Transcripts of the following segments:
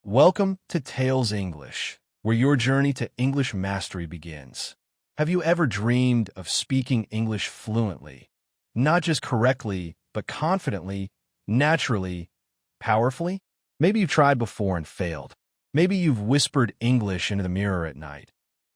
Welcome to Tales English, where your journey to English mastery begins. Have you ever dreamed of speaking English fluently? Not just correctly, but confidently, naturally, powerfully? Maybe you've tried before and failed. Maybe you've whispered English into the mirror at night,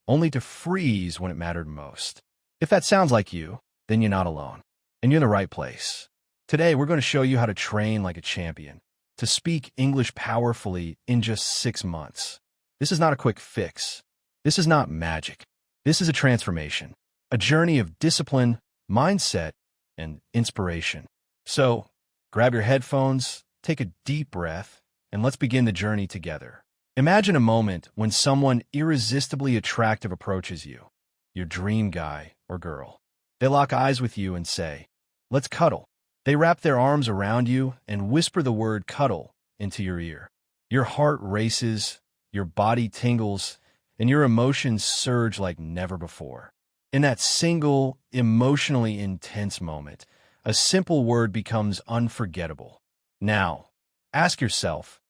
only to freeze when it mattered most. If that sounds like you, then you're not alone, and you're in the right place. Today, we're going to show you how to train like a champion, to speak English powerfully in just 6 months. This is not a quick fix. This is not magic. This is a transformation, a journey of discipline, mindset, and inspiration. So, grab your headphones, take a deep breath, and let's begin the journey together. Imagine a moment when someone irresistibly attractive approaches you, your dream guy or girl. They lock eyes with you and say, "Let's cuddle." They wrap their arms around you and whisper the word cuddle into your ear. Your heart races, your body tingles, and your emotions surge like never before. In that single, emotionally intense moment, a simple word becomes unforgettable. Now, ask yourself,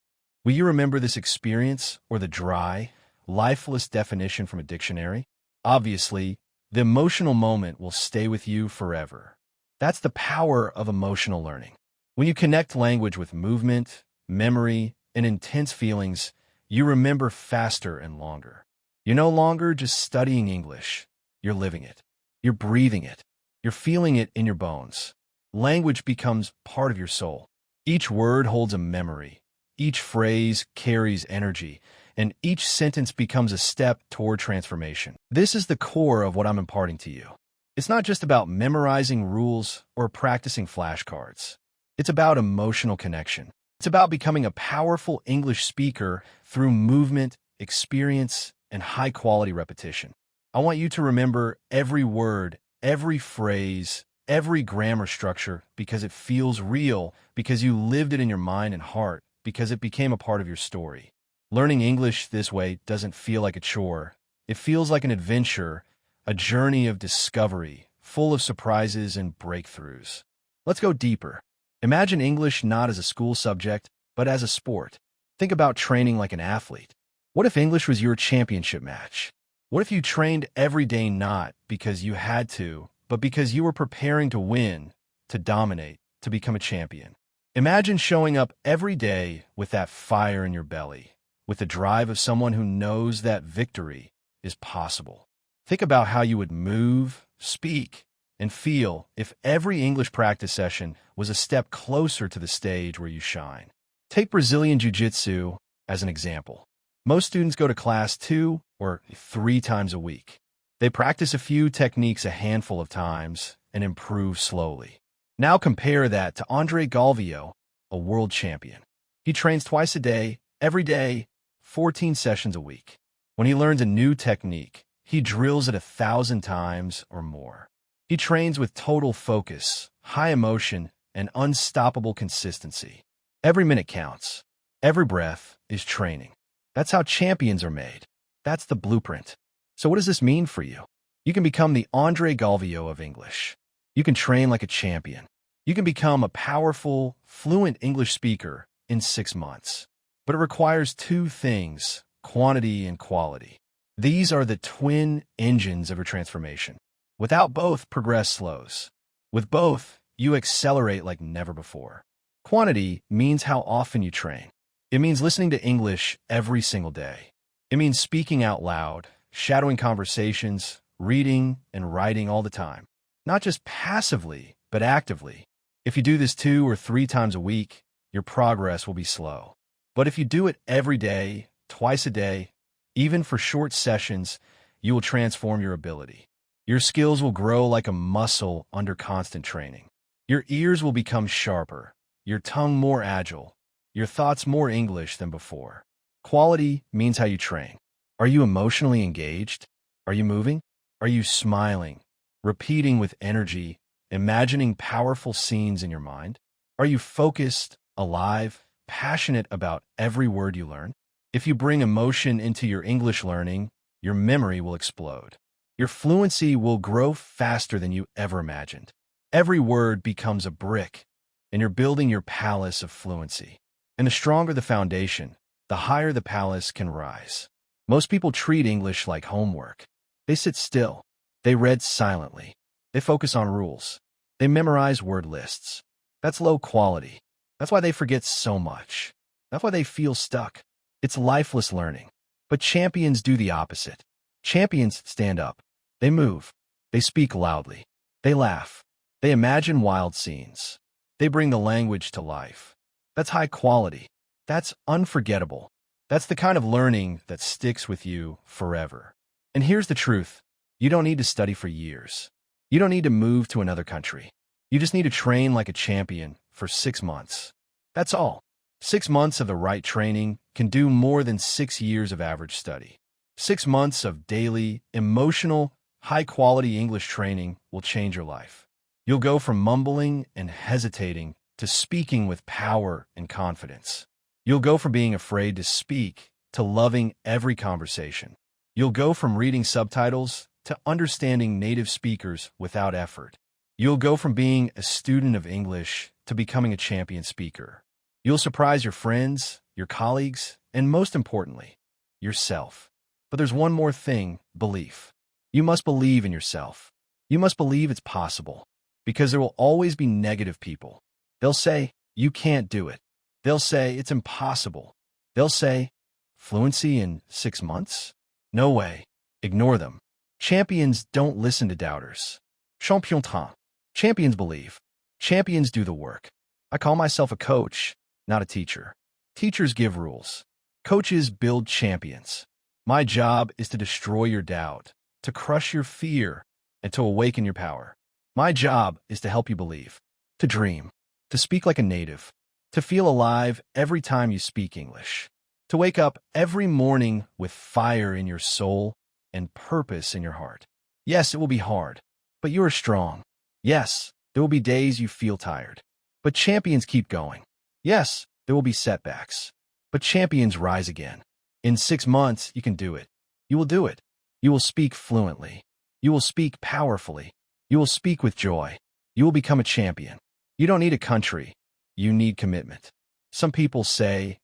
will you remember this experience or the dry, lifeless definition from a dictionary? Obviously, the emotional moment will stay with you forever. That's the power of emotional learning. When you connect language with movement, memory, and intense feelings, you remember faster and longer. You're no longer just studying English. You're living it. You're breathing it. You're feeling it in your bones. Language becomes part of your soul. Each word holds a memory. Each phrase carries energy, and each sentence becomes a step toward transformation. This is the core of what I'm imparting to you. It's not just about memorizing rules or practicing flashcards. It's about emotional connection. It's about becoming a powerful English speaker through movement, experience, and high-quality repetition. I want you to remember every word, every phrase, every grammar structure because it feels real, because you lived it in your mind and heart, because it became a part of your story. Learning English this way doesn't feel like a chore. It feels like an adventure, a journey of discovery, full of surprises and breakthroughs. Let's go deeper. Imagine English not as a school subject, but as a sport. Think about training like an athlete. What if English was your championship match? What if you trained every day not because you had to, but because you were preparing to win, to dominate, to become a champion? Imagine showing up every day with that fire in your belly, with the drive of someone who knows that victory is possible. Think about how you would move, speak, and feel if every English practice session was a step closer to the stage where you shine. Take Brazilian Jiu-Jitsu as an example. Most students go to class 2 or 3 times a week. They practice a few techniques a handful of times and improve slowly. Now compare that to Andre Galvao, a world champion. He trains twice a day, every day, 14 sessions a week. When he learns a new technique, he drills it 1,000 times or more. He trains with total focus, high emotion, and unstoppable consistency. Every minute counts. Every breath is training. That's how champions are made. That's the blueprint. So what does this mean for you? You can become the Andre Galvao of English. You can train like a champion. You can become a powerful, fluent English speaker in 6 months. But it requires 2 things, quantity and quality. These are the twin engines of your transformation. Without both, progress slows. With both, you accelerate like never before. Quantity means how often you train. It means listening to English every single day. It means speaking out loud, shadowing conversations, reading and writing all the time. Not just passively, but actively. If you do this 2 or 3 times a week, your progress will be slow. But if you do it every day, twice a day, even for short sessions, you will transform your ability. Your skills will grow like a muscle under constant training. Your ears will become sharper, your tongue more agile, your thoughts more English than before. Quality means how you train. Are you emotionally engaged? Are you moving? Are you smiling, repeating with energy, imagining powerful scenes in your mind? Are you focused, alive, passionate about every word you learn? If you bring emotion into your English learning, your memory will explode. Your fluency will grow faster than you ever imagined. Every word becomes a brick, and you're building your palace of fluency. And the stronger the foundation, the higher the palace can rise. Most people treat English like homework. They sit still. They read silently. They focus on rules. They memorize word lists. That's low quality. That's why they forget so much. That's why they feel stuck. It's lifeless learning. But champions do the opposite. Champions stand up. They move. They speak loudly. They laugh. They imagine wild scenes. They bring the language to life. That's high quality. That's unforgettable. That's the kind of learning that sticks with you forever. And here's the truth. You don't need to study for years. You don't need to move to another country. You just need to train like a champion for 6 months. That's all. 6 months of the right training can do more than 6 years of average study. 6 months of daily, emotional, high-quality English training will change your life. You'll go from mumbling and hesitating to speaking with power and confidence. You'll go from being afraid to speak to loving every conversation. You'll go from reading subtitles to understanding native speakers without effort. You'll go from being a student of English to becoming a champion speaker. You'll surprise your friends, your colleagues, and most importantly, yourself. But there's one more thing, belief. You must believe in yourself. You must believe it's possible. Because there will always be negative people. They'll say, you can't do it. They'll say, it's impossible. They'll say, fluency in 6 months? No way. Ignore them. Champions don't listen to doubters. Champions believe. Champions do the work. I call myself a coach, not a teacher. Teachers give rules. Coaches build champions. My job is to destroy your doubt, to crush your fear, and to awaken your power. My job is to help you believe, to dream, to speak like a native, to feel alive every time you speak English, to wake up every morning with fire in your soul and purpose in your heart. Yes, it will be hard, but you are strong. Yes, there will be days you feel tired, but champions keep going. Yes, there will be setbacks, but champions rise again. In 6 months, you can do it. You will do it. You will speak fluently. You will speak powerfully. You will speak with joy. You will become a champion. You don't need a country. You need commitment. Some people say,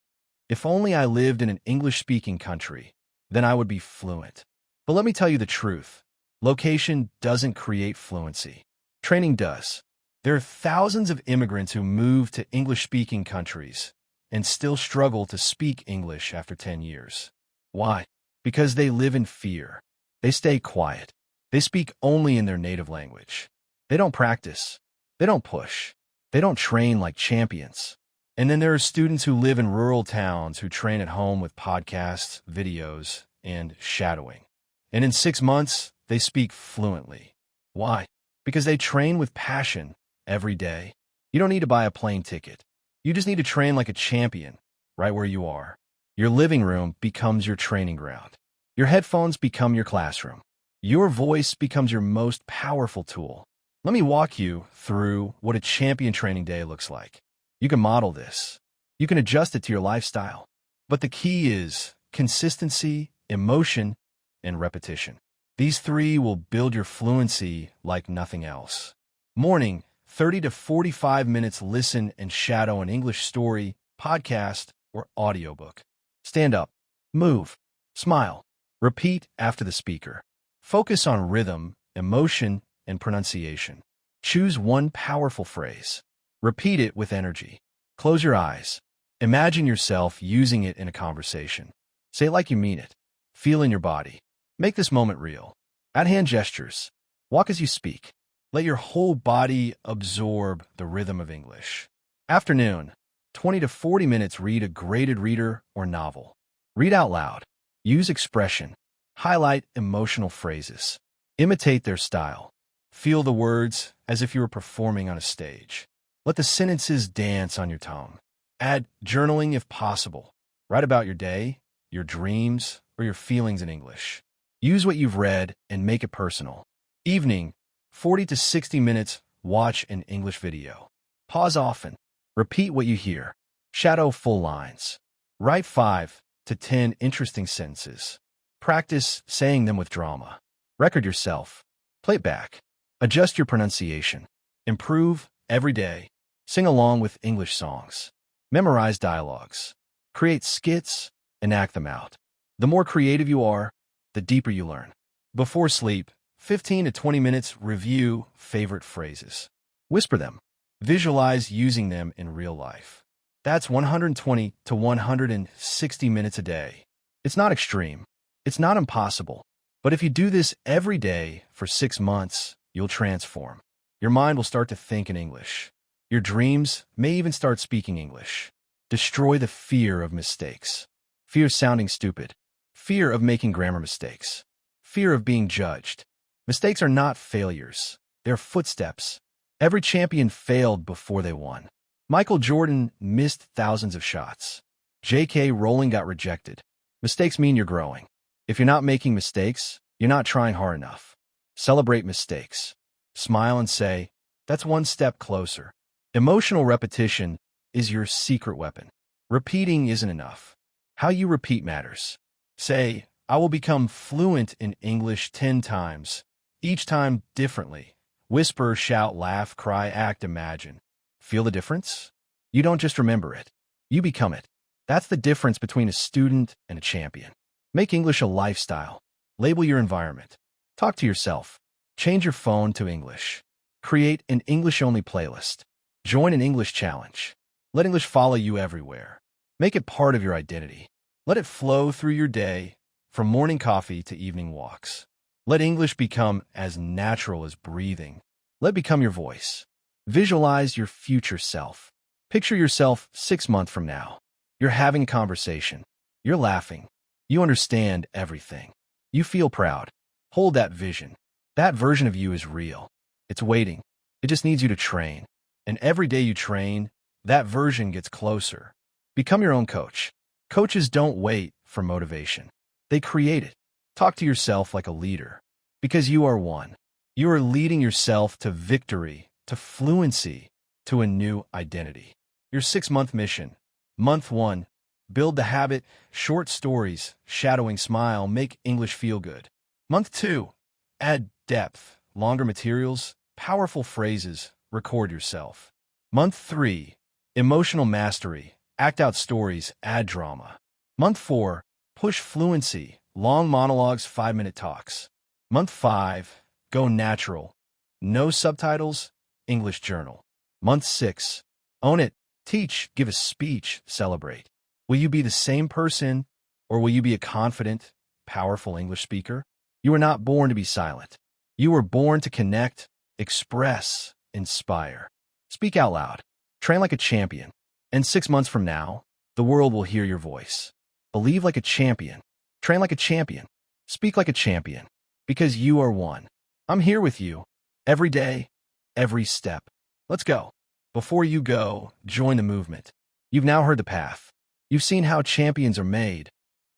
if only I lived in an English-speaking country, then I would be fluent. But let me tell you the truth. Location doesn't create fluency. Training does. There are thousands of immigrants who move to English-speaking countries and still struggle to speak English after 10 years. Why? Because they live in fear. They stay quiet. They speak only in their native language. They don't practice. They don't push. They don't train like champions. And then there are students who live in rural towns who train at home with podcasts, videos, and shadowing. And in 6 months, they speak fluently. Why? Because they train with passion every day. You don't need to buy a plane ticket. You just need to train like a champion right where you are. Your living room becomes your training ground. Your headphones become your classroom. Your voice becomes your most powerful tool. Let me walk you through what a champion training day looks like. You can model this. You can adjust it to your lifestyle. But the key is consistency, emotion, and repetition. These 3 will build your fluency like nothing else. Morning, 30 to 45 minutes listen and shadow an English story, podcast, or audiobook. Stand up, move, smile, repeat after the speaker. Focus on rhythm, emotion, and pronunciation. Choose one powerful phrase. Repeat it with energy. Close your eyes. Imagine yourself using it in a conversation. Say it like you mean it. Feel in your body. Make this moment real. Add hand gestures. Walk as you speak. Let your whole body absorb the rhythm of English. Afternoon, 20 to 40 minutes read a graded reader or novel. Read out loud. Use expression. Highlight emotional phrases. Imitate their style. Feel the words as if you were performing on a stage. Let the sentences dance on your tongue. Add journaling if possible. Write about your day, your dreams, or your feelings in English. Use what you've read and make it personal. Evening, 40 to 60 minutes, watch an English video. Pause often. Repeat what you hear. Shadow full lines. Write 5 to 10 interesting sentences. Practice saying them with drama. Record yourself. Play it back. Adjust your pronunciation. Improve every day. Sing along with English songs. Memorize dialogues. Create skits enact them out. The more creative you are, the deeper you learn. Before sleep, 15 to 20 minutes review favorite phrases. Whisper them. Visualize using them in real life. That's 120 to 160 minutes a day. It's not extreme. It's not impossible. But if you do this every day for 6 months, you'll transform. Your mind will start to think in English. Your dreams may even start speaking English. Destroy the fear of mistakes. Fear of sounding stupid. Fear of making grammar mistakes. Fear of being judged. Mistakes are not failures. They're footsteps. Every champion failed before they won. Michael Jordan missed thousands of shots. J.K. Rowling got rejected. Mistakes mean you're growing. If you're not making mistakes, you're not trying hard enough. Celebrate mistakes. Smile and say, "That's one step closer." Emotional repetition is your secret weapon. Repeating isn't enough. How you repeat matters. Say, "I will become fluent in English 10 times, each time differently." Whisper, shout, laugh, cry, act, imagine. Feel the difference? You don't just remember it. You become it. That's the difference between a student and a champion. Make English a lifestyle. Label your environment. Talk to yourself. Change your phone to English. Create an English-only playlist. Join an English challenge. Let English follow you everywhere. Make it part of your identity. Let it flow through your day, from morning coffee to evening walks. Let English become as natural as breathing. Let it become your voice. Visualize your future self. Picture yourself 6 months from now. You're having a conversation. You're laughing. You understand everything. You feel proud. Hold that vision. That version of you is real. It's waiting. It just needs you to train. And every day you train, that version gets closer. Become your own coach. Coaches don't wait for motivation. They create it. Talk to yourself like a leader. Because you are one. You are leading yourself to victory, to fluency, to a new identity. Your 6-month mission. Month 1. Build the habit, short stories, shadowing smile, make English feel good. Month 2. Add depth, longer materials, powerful phrases, record yourself. Month 3. Emotional mastery, act out stories, add drama. Month 4. Push fluency, long monologues, 5-minute talks. Month 5. Go natural, no subtitles, English journal. Month 6. Own it, teach, give a speech, celebrate. Will you be the same person, or will you be a confident, powerful English speaker? You were not born to be silent. You were born to connect, express, inspire. Speak out loud. Train like a champion. And 6 months from now, the world will hear your voice. Believe like a champion. Train like a champion. Speak like a champion. Because you are one. I'm here with you. Every day, every step. Let's go. Before you go, join the movement. You've now heard the path. You've seen how champions are made,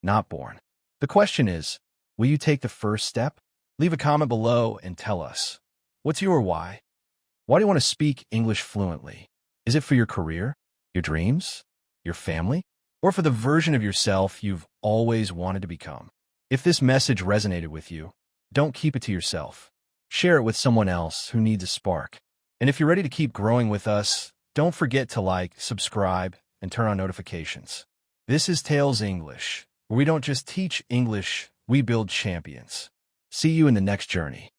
not born. The question is, will you take the first step? Leave a comment below and tell us. What's your why? Why do you want to speak English fluently? Is it for your career, your dreams, your family, or for the version of yourself you've always wanted to become? If this message resonated with you, don't keep it to yourself. Share it with someone else who needs a spark. And if you're ready to keep growing with us, don't forget to like, subscribe, and turn on notifications. This is Tales English, where we don't just teach English, we build champions. See you in the next journey.